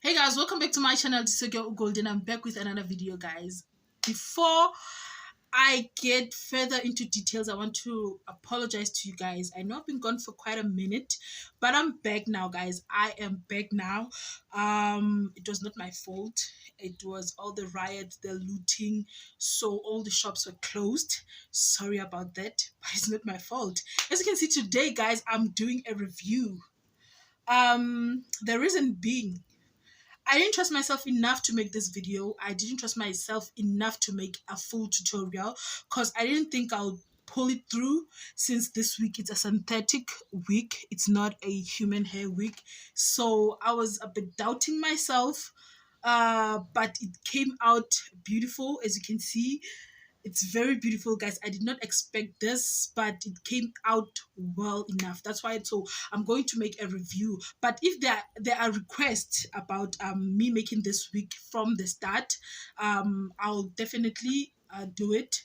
Hey guys, welcome back to my channel. This is your girl Golden. I'm back with another video, guys. Before I get further into details, I want to apologize to you guys. I know I've been gone for quite a minute, but I'm back now, guys. I am back now. It was not my fault. It was all the riots, the looting, so all the shops were closed. Sorry about that, but it's not my fault. As you can see today, guys, I'm doing a review. The reason being, I didn't trust myself enough to make this video. I didn't trust myself enough to make a full tutorial because I didn't think I'll pull it through, since this week it's a synthetic wig. It's not a human hair wig. So I was a bit doubting myself, but it came out beautiful. As you can see, it's very beautiful, guys. I did not expect this, but it came out well enough. That's why. So I'm going to make a review. But if there are requests about me making this wig from the start, I'll definitely do it.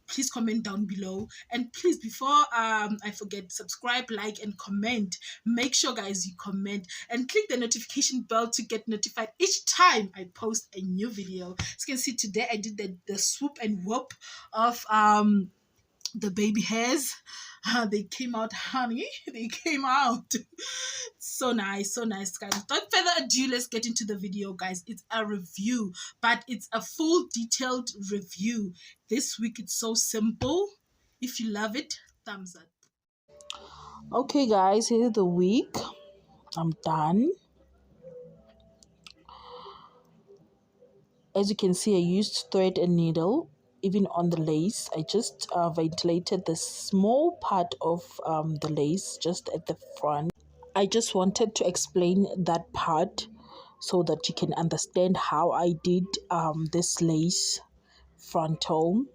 Please comment down below, and please, before I forget, subscribe, like, and comment. Make sure, guys, you comment and click the notification bell to get notified each time I post a new video. As you can see, today I did the swoop and whoop of the baby hairs. They came out, honey. They came out. So nice, so nice, guys. Without further ado, let's get into the video, guys. It's a review, but it's a full detailed review. This week it's so simple. If you love it, thumbs up. Okay, guys, here's the wig. I'm done. As you can see, I used thread and needle. Even on the lace, I just ventilated the small part of the lace just at the front. I just wanted to explain that part so that you can understand how I did this lace frontal,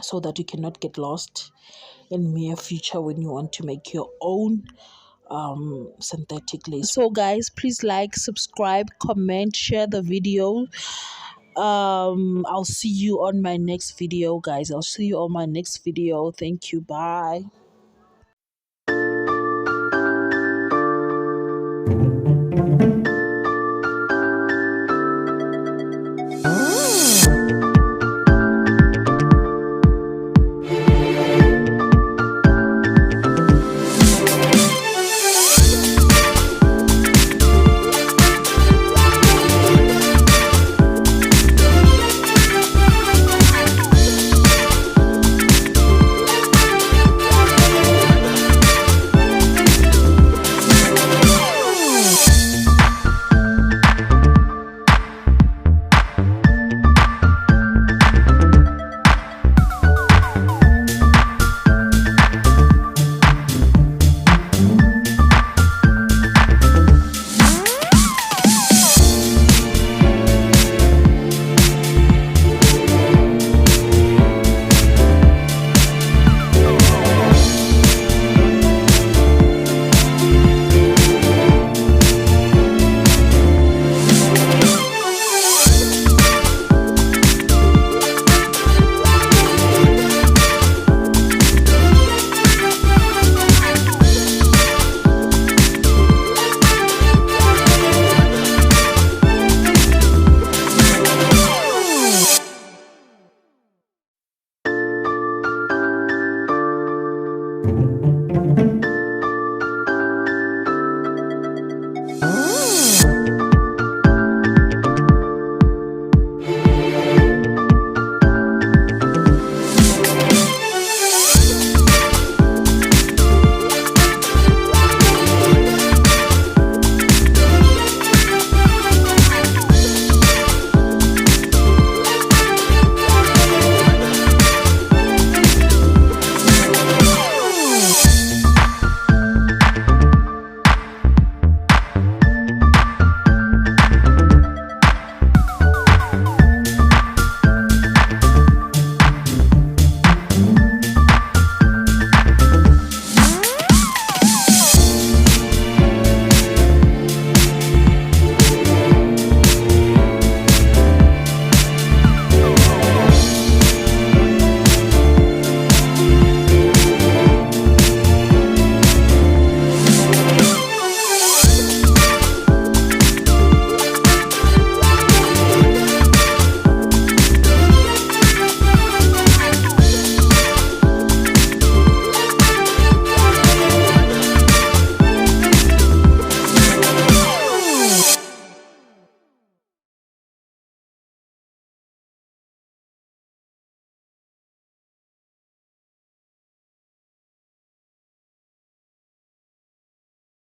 so that you cannot get lost in near future when you want to make your own synthetic lace. So guys, please like, subscribe, comment, share the video. I'll see you on my next video, guys. I'll see you on my next video. Thank you. Bye.